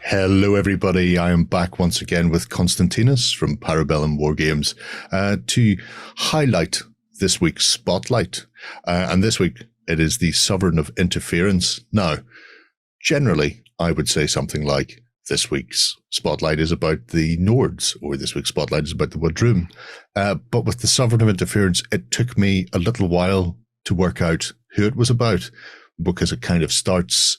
Hello, everybody. I am back once again with Constantinos from Para Bellum Wargames to highlight this week's spotlight. And this week, it is the Sovereign of Interference. Now, generally, I would say something like this week's spotlight is about the Nords, or this week's spotlight is about the Wadroom. But with the Sovereign of Interference, it took me a little while to work out who it was about, because it kind of starts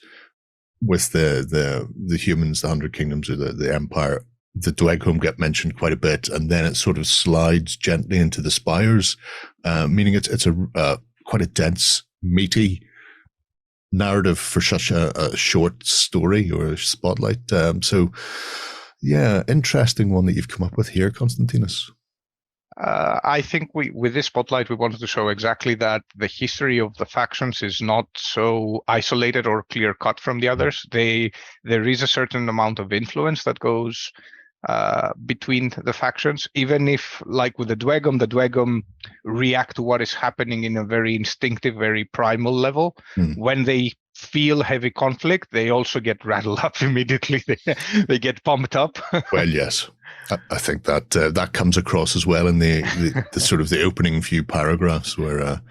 with the humans, the Hundred Kingdoms, or the Empire. The Dweghom get mentioned quite a bit, and then it sort of slides gently into the Spires, meaning it's a quite a dense, meaty narrative for such a short story or a spotlight. So, yeah, interesting one that you've come up with here, Konstantinos. I think with this spotlight, we wanted to show exactly that the history of the factions is not so isolated or clear cut from the others. There is a certain amount of influence that goes between the factions, even if, like with the Dweghom react to what is happening in a very instinctive, very primal level. When they feel heavy conflict, they also get rattled up immediately. They get pumped up. Well, yes. I think that that comes across as well in the sort of the opening few paragraphs, where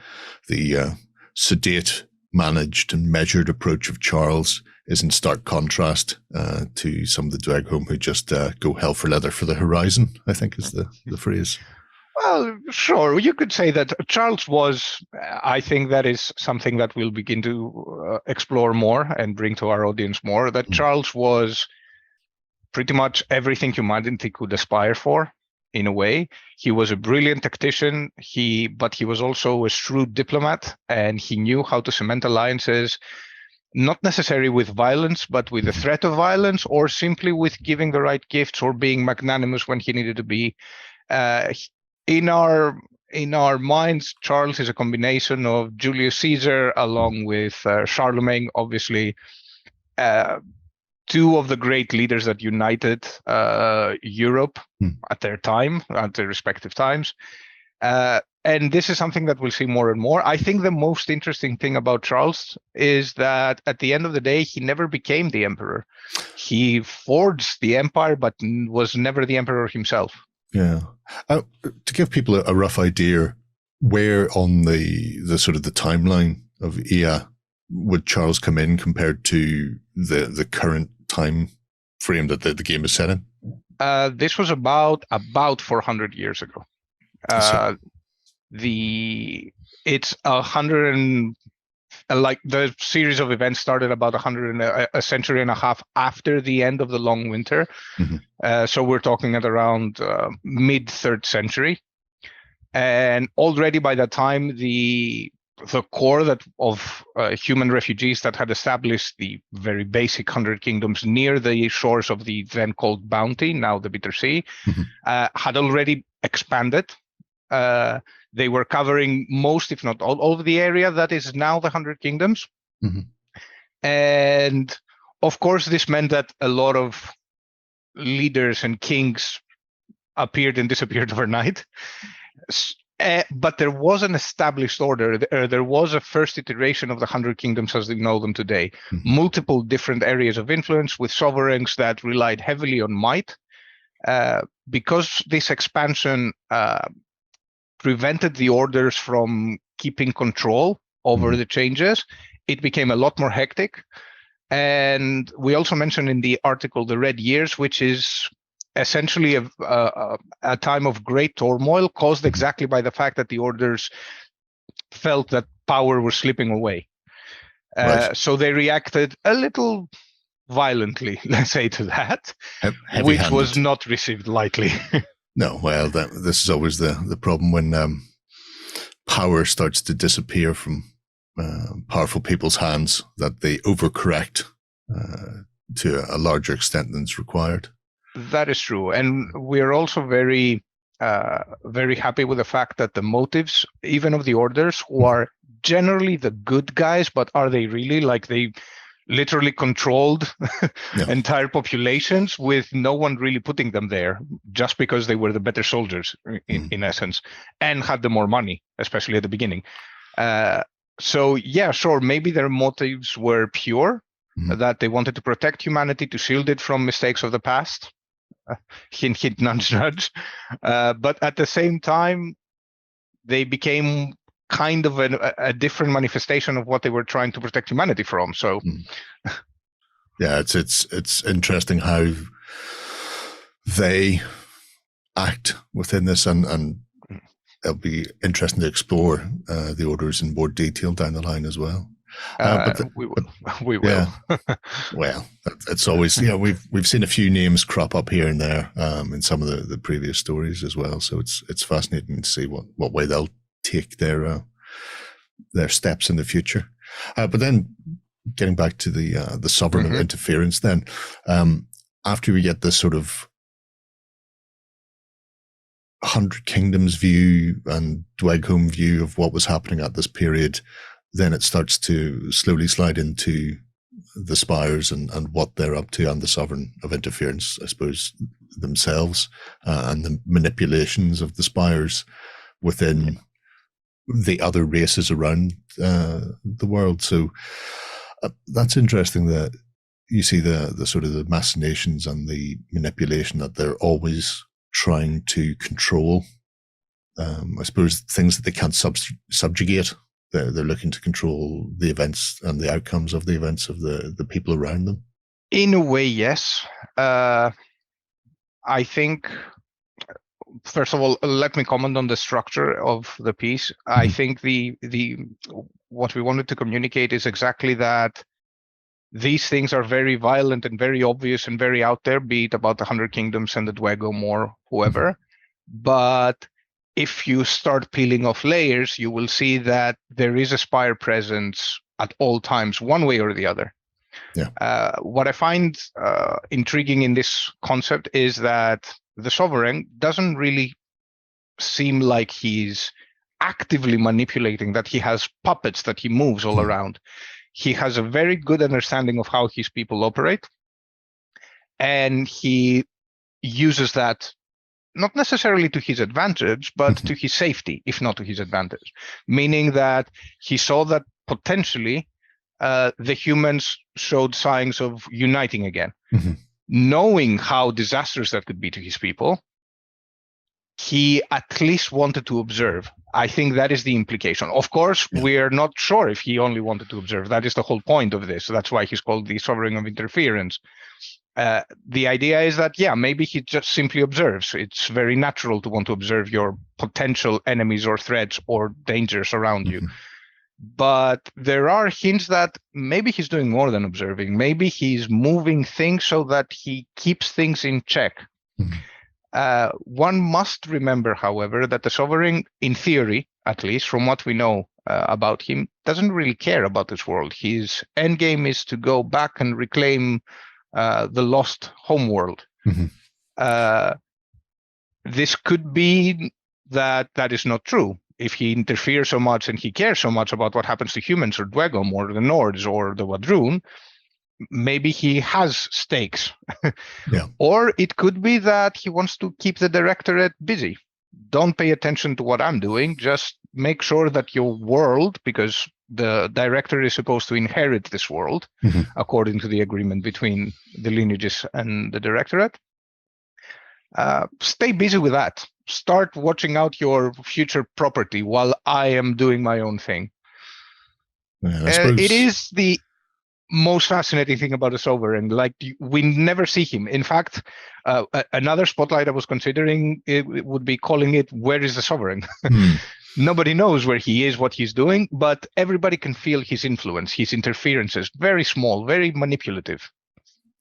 the sedate, managed and measured approach of Charles is in stark contrast to some of the Dweghom who just go hell for leather for the horizon, I think is the phrase. Well, sure. You could say that Charles was, I think that is something that we'll begin to explore more and bring to our audience more, that Charles was pretty much everything humanity could aspire for, in a way. He was a brilliant tactician, but he was also a shrewd diplomat, and he knew how to cement alliances, not necessarily with violence, but with the threat of violence, or simply with giving the right gifts or being magnanimous when he needed to be. In our minds, Charles is a combination of Julius Caesar along with Charlemagne, obviously, two of the great leaders that united Europe at their respective times. And this is something that we'll see more and more. I think the most interesting thing about Charles is that at the end of the day, he never became the emperor. He forged the empire, but was never the emperor himself. Yeah. To give people a rough idea, where on the sort of the timeline of Ea would Charles come in compared to the current time frame that the game is set in? This was about 400 years ago. It's 100 and like the series of events started about a century and a half after the end of the long winter. So we're talking at around mid 3rd century, and already by that time the core of human refugees that had established the very basic 100 Kingdoms near the shores of the then called Bounty, now the Bitter Sea, had already expanded. They were covering most, if not all, of the area that is now the 100 Kingdoms. And of course, this meant that a lot of leaders and kings appeared and disappeared overnight. But there was an established order. There was a first iteration of the 100 Kingdoms as we know them today. Multiple different areas of influence with sovereigns that relied heavily on might. Because this expansion prevented the orders from keeping control over the changes, it became a lot more hectic. And we also mentioned in the article the Red Years, which is essentially a time of great turmoil caused exactly by the fact that the orders felt that power was slipping away. So they reacted a little violently, let's say, to that, which was not received lightly. No, well, this is always the problem when power starts to disappear from powerful people's hands, that they overcorrect to a larger extent than is required. That is true. And we're also very happy with the fact that the motives, even of the orders, who are generally the good guys, but are they really? Like, they literally controlled entire populations with no one really putting them there, just because they were the better soldiers in essence, and had the more money, especially at the beginning. So yeah, sure, maybe their motives were pure, that they wanted to protect humanity, to shield it from mistakes of the past. Hint, hint, nudge, nudge. But at the same time, they became kind of a different manifestation of what they were trying to protect humanity from. So, yeah, it's interesting how they act within this, and it'll be interesting to explore the orders in more detail down the line as well. We will. Yeah, well, it's always, we've seen a few names crop up here and there in some of the previous stories as well. So it's fascinating to see what way they'll take their steps in the future. But then getting back to the sovereign of interference, then after we get this sort of 100 Kingdoms view and Dweghome view of what was happening at this period, then it starts to slowly slide into the spires and what they're up to, and the sovereign of interference, I suppose, themselves, and the manipulations of the spires within the other races around the world. So that's interesting that you see the sort of the machinations and the manipulation that they're always trying to control. I suppose things that they can't subjugate. They're looking to control the events and the outcomes of the events of the people around them. In a way, yes. I think, first of all, let me comment on the structure of the piece. I think the what we wanted to communicate is exactly that these things are very violent and very obvious and very out there, be it about the 100 Kingdoms and the Dweghome or whoever. But if you start peeling off layers, you will see that there is a spire presence at all times, one way or the other. Yeah. What I find intriguing in this concept is that the sovereign doesn't really seem like he's actively manipulating, that he has puppets that he moves all around. He has a very good understanding of how his people operate, and he uses that not necessarily to his advantage, but to his safety, if not to his advantage. Meaning that he saw that potentially the humans showed signs of uniting again. Knowing how disastrous that could be to his people, he at least wanted to observe. I think that is the implication. Of course, we're not sure if he only wanted to observe. That is the whole point of this. That's why he's called the sovereign of interference. The idea is that, maybe he just simply observes. It's very natural to want to observe your potential enemies or threats or dangers around you. But there are hints that maybe he's doing more than observing. Maybe he's moving things so that he keeps things in check. One must remember, however, that the sovereign, in theory, at least from what we know about him, doesn't really care about this world. His end game is to go back and reclaim the lost homeworld. This could be that is not true. If he interferes so much and he cares so much about what happens to humans or Dweghome or the Nords or the Wadrun, maybe he has stakes. Or it could be that he wants to keep the directorate busy. Don't pay attention to what I'm doing. Just make sure that your world, because the director is supposed to inherit this world, according to the agreement between the lineages and the directorate. Stay busy with that. Start watching out your future property while I am doing my own thing. It is the most fascinating thing about a sovereign. Like, we never see him. In fact, another spotlight I was considering, it would be calling it, "Where is the sovereign?" Nobody knows where he is, what he's doing, but everybody can feel his influence, his interferences. Very small, very manipulative.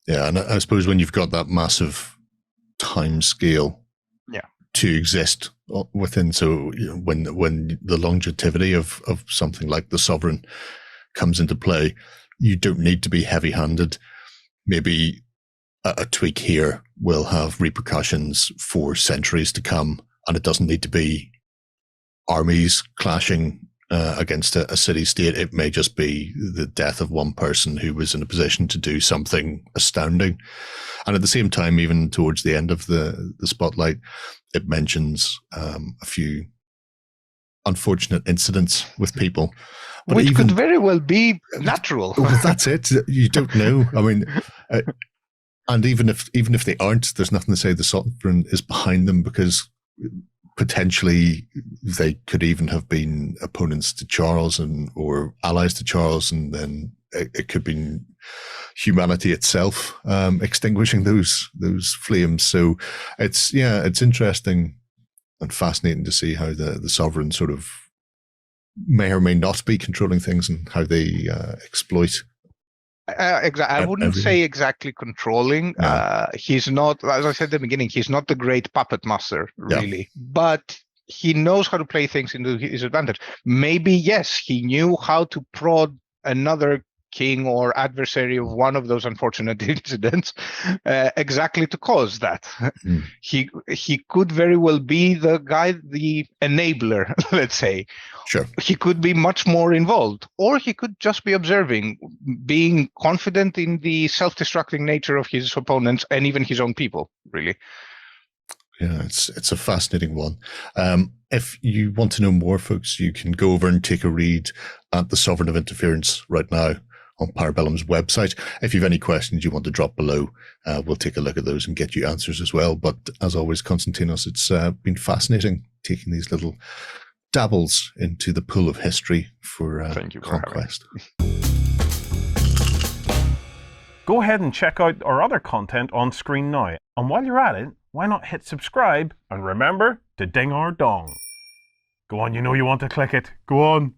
Yeah, and I suppose when you've got that massive time scale to exist within, so when the longevity of something like the sovereign comes into play, you don't need to be heavy-handed. Maybe a tweak here will have repercussions for centuries to come, and it doesn't need to be armies clashing against a city-state. It may just be the death of one person who was in a position to do something astounding. And at the same time, even towards the end of the spotlight, it mentions a few unfortunate incidents with people. But which could very well be natural. Well, that's it. You don't know. I mean, and even if they aren't, there's nothing to say the sovereign is behind them, because potentially they could even have been opponents to Charles or allies to Charles, and then it could be humanity itself extinguishing those flames. So it's interesting and fascinating to see how the sovereign sort of may or may not be controlling things, and how they exploit. I wouldn't say exactly controlling. No. He's not, as I said at the beginning, he's not the great puppet master, really. Yeah. But he knows how to play things into his advantage. Maybe, yes, he knew how to prod another king or adversary of one of those unfortunate incidents exactly to cause that. Mm. He could very well be the guy, the enabler, let's say. Sure. He could be much more involved, or he could just be observing, being confident in the self-destructing nature of his opponents and even his own people, really. Yeah, it's a fascinating one. If you want to know more, folks, you can go over and take a read at The Sovereign of Interference right now on Para Bellum's website. If you have any questions you want to drop below, we'll take a look at those and get you answers as well. But as always, Konstantinos, it's been fascinating taking these little dabbles into the pool of history for Thank you Conquest. Go ahead and check out our other content on screen now. And while you're at it, why not hit subscribe and remember to ding our dong. Go on, you know you want to click it. Go on.